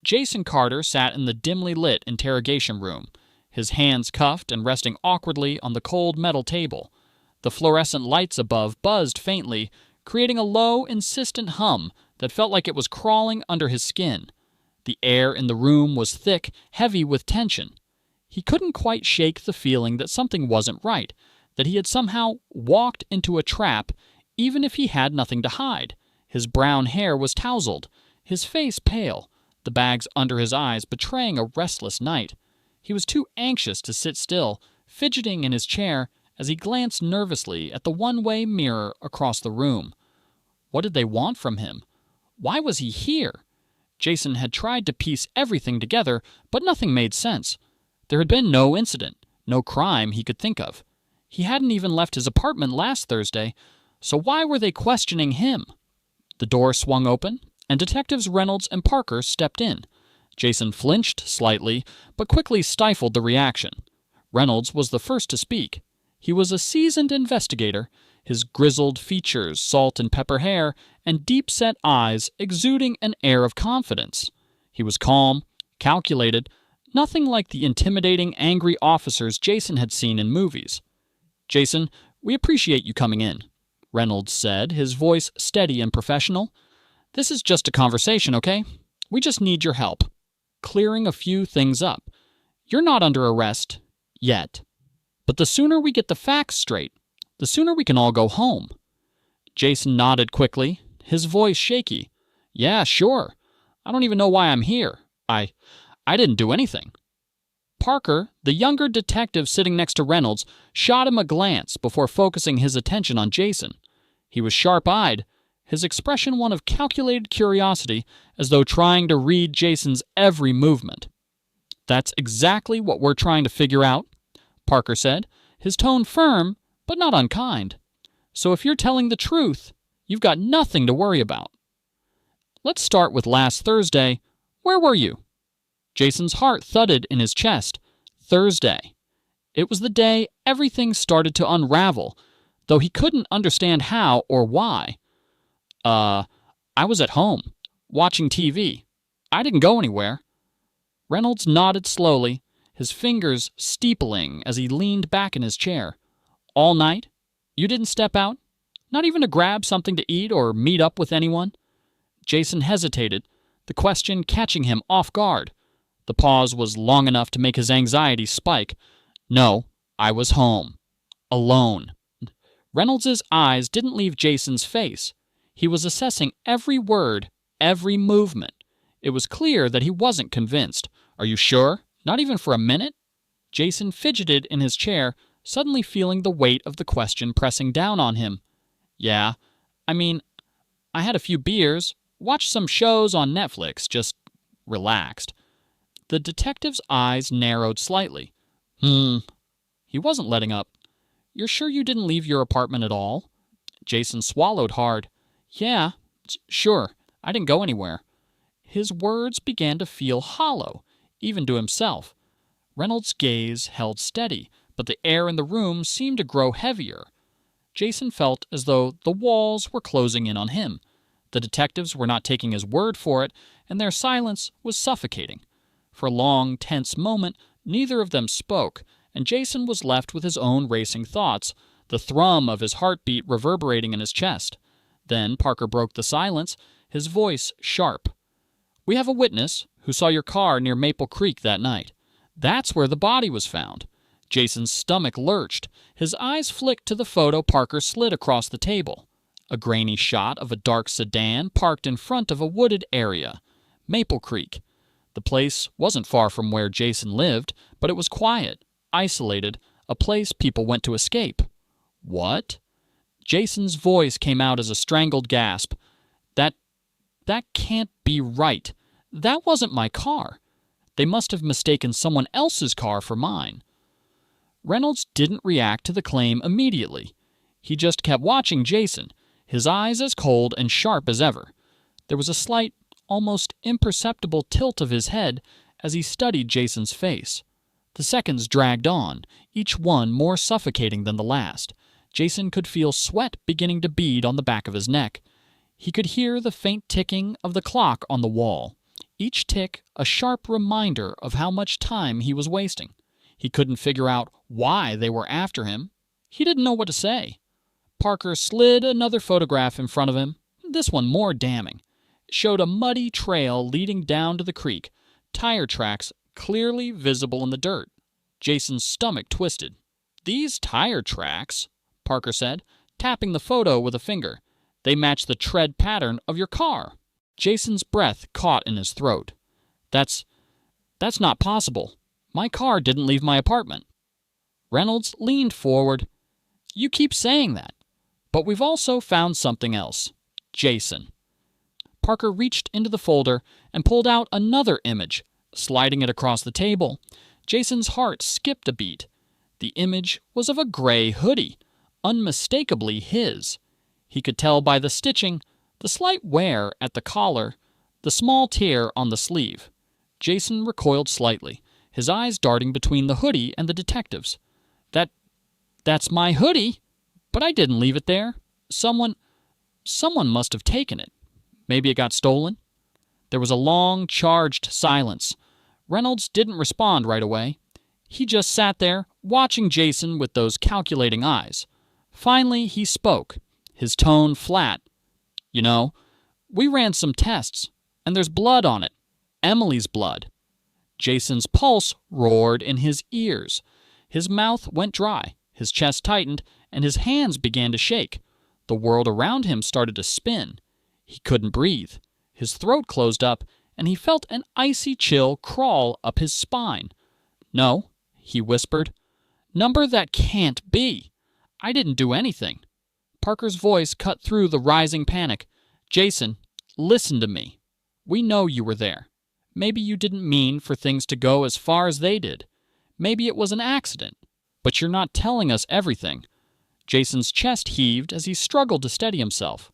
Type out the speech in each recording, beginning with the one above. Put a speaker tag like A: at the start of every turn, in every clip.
A: Jason Carter sat in the dimly lit interrogation room, his hands cuffed and resting awkwardly on the cold metal table. The fluorescent lights above buzzed faintly, creating a low, insistent hum that felt like it was crawling under his skin. The air in the room was thick, heavy with tension. He couldn't quite shake the feeling that something wasn't right, that he had somehow walked into a trap, even if he had nothing to hide. His brown hair was tousled, his face pale, the bags under his eyes betraying a restless night. He was too anxious to sit still, fidgeting in his chair as he glanced nervously at the one-way mirror across the room. What did they want from him? Why was he here? Jason had tried to piece everything together, but nothing made sense. There had been no incident, no crime he could think of. He hadn't even left his apartment last Thursday, so why were they questioning him? The door swung open, and Detectives Reynolds and Parker stepped in. Jason flinched slightly, but quickly stifled the reaction. Reynolds was the first to speak. He was a seasoned investigator, his grizzled features, salt and pepper hair, and deep-set eyes exuding an air of confidence. He was calm, calculated, nothing like the intimidating, angry officers Jason had seen in movies. "Jason, we appreciate you coming in," Reynolds said, his voice steady and professional. "This is just a conversation, okay? We just need your help clearing a few things up. You're not under arrest yet. But the sooner we get the facts straight, the sooner we can all go home." Jason nodded quickly, his voice shaky. "Yeah, sure. I don't even know why I'm here. I didn't do anything." Parker, the younger detective sitting next to Reynolds, shot him a glance before focusing his attention on Jason. He was sharp-eyed, his expression one of calculated curiosity, as though trying to read Jason's every movement. "That's exactly what we're trying to figure out," Parker said, his tone firm, but not unkind. "So if you're telling the truth, you've got nothing to worry about." "Let's start with last Thursday. Where were you?" Jason's heart thudded in his chest. Thursday. It was the day everything started to unravel, though he couldn't understand how or why. I was at home, watching TV. I didn't go anywhere." Reynolds nodded slowly, his fingers steepling as he leaned back in his chair. "All night? You didn't step out? Not even to grab something to eat or meet up with anyone?" Jason hesitated, the question catching him off guard. The pause was long enough to make his anxiety spike. "No, I was home. Alone." Reynolds's eyes didn't leave Jason's face. He was assessing every word, every movement. It was clear that he wasn't convinced. "Are you sure? Not even for a minute?" Jason fidgeted in his chair, suddenly feeling the weight of the question pressing down on him. "Yeah, I had a few beers, watched some shows on Netflix, just relaxed." The detective's eyes narrowed slightly. He wasn't letting up. "You're sure you didn't leave your apartment at all?" Jason swallowed hard. "Yeah, sure. I didn't go anywhere." His words began to feel hollow, even to himself. Reynolds' gaze held steady, but the air in the room seemed to grow heavier. Jason felt as though the walls were closing in on him. The detectives were not taking his word for it, and their silence was suffocating. For a long, tense moment, neither of them spoke, and Jason was left with his own racing thoughts, the thrum of his heartbeat reverberating in his chest. Then Parker broke the silence, his voice sharp. "We have a witness who saw your car near Maple Creek that night. That's where the body was found." Jason's stomach lurched. His eyes flicked to the photo Parker slid across the table. A grainy shot of a dark sedan parked in front of a wooded area. Maple Creek. The place wasn't far from where Jason lived, but it was quiet, isolated, a place people went to escape. "What?" Jason's voice came out as a strangled gasp. That can't be right. That wasn't my car. They must have mistaken someone else's car for mine." Reynolds didn't react to the claim immediately. He just kept watching Jason, his eyes as cold and sharp as ever. There was a slight, almost imperceptible tilt of his head as he studied Jason's face. The seconds dragged on, each one more suffocating than the last. Jason could feel sweat beginning to bead on the back of his neck. He could hear the faint ticking of the clock on the wall. each tick a sharp reminder of how much time he was wasting. He couldn't figure out why they were after him. He didn't know what to say. Parker slid another photograph in front of him, this one more damning. It showed a muddy trail leading down to the creek, tire tracks clearly visible in the dirt. Jason's stomach twisted. "These tire tracks," Parker said, tapping the photo with a finger. "They match the tread pattern of your car." Jason's breath caught in his throat. That's not possible. My car didn't leave my apartment." Reynolds leaned forward. "You keep saying that, but we've also found something else. Jason." Parker reached into the folder and pulled out another image. Sliding it across the table, Jason's heart skipped a beat. The image was of a gray hoodie, unmistakably his. He could tell by the stitching, the slight wear at the collar, the small tear on the sleeve. Jason recoiled slightly, his eyes darting between the hoodie and the detective's. That's my hoodie, but I didn't leave it there. Someone must have taken it. Maybe it got stolen?" There was a long, charged silence. Reynolds didn't respond right away. He just sat there, watching Jason with those calculating eyes. Finally, he spoke, his tone flat. "You know, we ran some tests, and there's blood on it. Emily's blood." Jason's pulse roared in his ears. His mouth went dry, his chest tightened, and his hands began to shake. The world around him started to spin. He couldn't breathe. His throat closed up, and he felt an icy chill crawl up his spine. "No," he whispered. "Number that can't be. I didn't do anything." Parker's voice cut through the rising panic. "Jason, listen to me. We know you were there. Maybe you didn't mean for things to go as far as they did. Maybe it was an accident. But you're not telling us everything." Jason's chest heaved as he struggled to steady himself.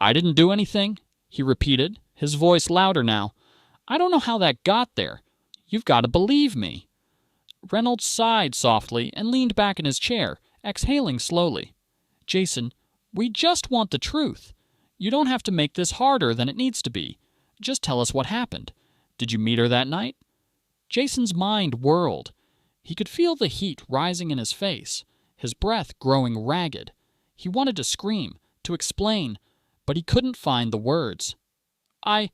A: "I didn't do anything," he repeated, his voice louder now. "I don't know how that got there. You've got to believe me." Reynolds sighed softly and leaned back in his chair, exhaling slowly. "Jason, we just want the truth. You don't have to make this harder than it needs to be. Just tell us what happened. Did you meet her that night?" Jason's mind whirled. He could feel the heat rising in his face, his breath growing ragged. He wanted to scream, to explain, but he couldn't find the words. I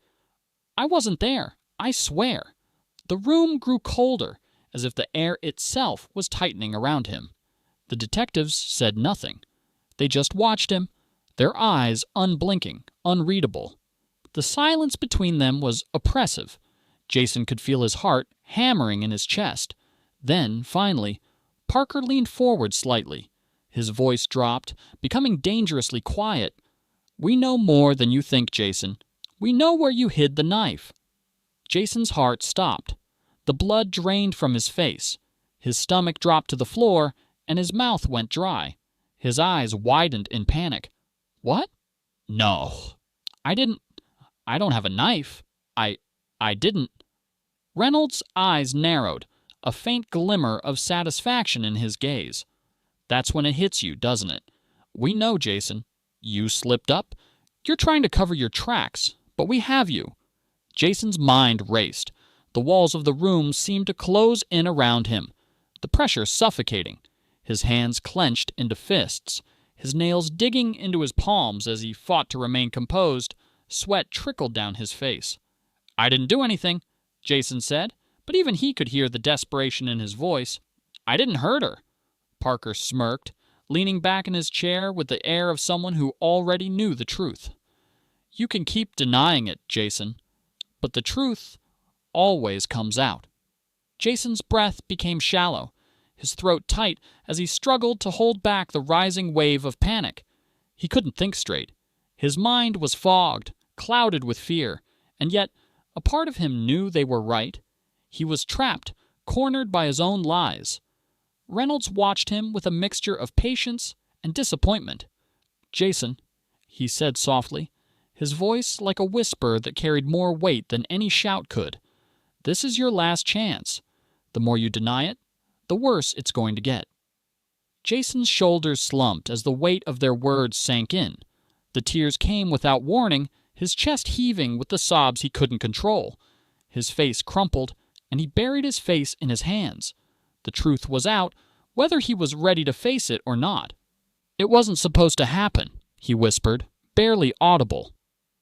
A: wasn't there, I swear." The room grew colder, as if the air itself was tightening around him. The detectives said nothing. They just watched him, their eyes unblinking, unreadable. The silence between them was oppressive. Jason could feel his heart hammering in his chest. Then, finally, Parker leaned forward slightly. His voice dropped, becoming dangerously quiet. "We know more than you think, Jason. We know where you hid the knife." Jason's heart stopped. The blood drained from his face. His stomach dropped to the floor, and his mouth went dry. His eyes widened in panic. "What? No. I don't have a knife. I didn't." Reynolds' eyes narrowed, a faint glimmer of satisfaction in his gaze. "That's when it hits you, doesn't it? We know, Jason. You slipped up. You're trying to cover your tracks, but we have you." Jason's mind raced. The walls of the room seemed to close in around him, the pressure suffocating. His hands clenched into fists, his nails digging into his palms as he fought to remain composed. Sweat trickled down his face. "I didn't do anything," Jason said, but even he could hear the desperation in his voice. "I didn't hurt her." Parker smirked, leaning back in his chair with the air of someone who already knew the truth. "You can keep denying it, Jason, but the truth always comes out." Jason's breath became shallow, his throat tight as he struggled to hold back the rising wave of panic. He couldn't think straight. His mind was fogged, clouded with fear, and yet a part of him knew they were right. He was trapped, cornered by his own lies. Reynolds watched him with a mixture of patience and disappointment. "Jason," he said softly, his voice like a whisper that carried more weight than any shout could, "this is your last chance. The more you deny it, the worse it's going to get." Jason's shoulders slumped as the weight of their words sank in. The tears came without warning, his chest heaving with the sobs he couldn't control. His face crumpled, and he buried his face in his hands. The truth was out, whether he was ready to face it or not. "It wasn't supposed to happen," he whispered, barely audible.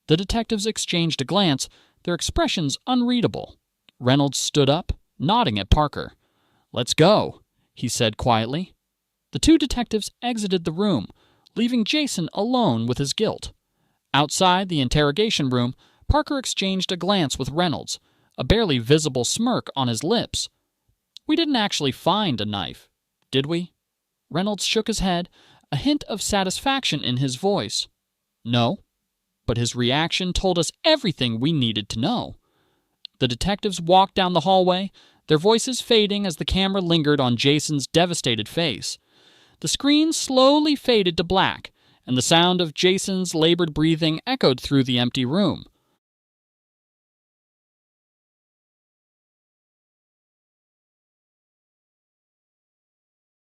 A: The detectives exchanged a glance, their expressions unreadable. Reynolds stood up, nodding at Parker. "Let's go," he said quietly. The two detectives exited the room, leaving Jason alone with his guilt. Outside the interrogation room, Parker exchanged a glance with Reynolds, a barely visible smirk on his lips. "We didn't actually find a knife, did we?" Reynolds shook his head, a hint of satisfaction in his voice. "No." But his reaction told us everything we needed to know. The detectives walked down the hallway, their voices fading as the camera lingered on Jason's devastated face. The screen slowly faded to black, and the sound of Jason's labored breathing echoed through the empty room.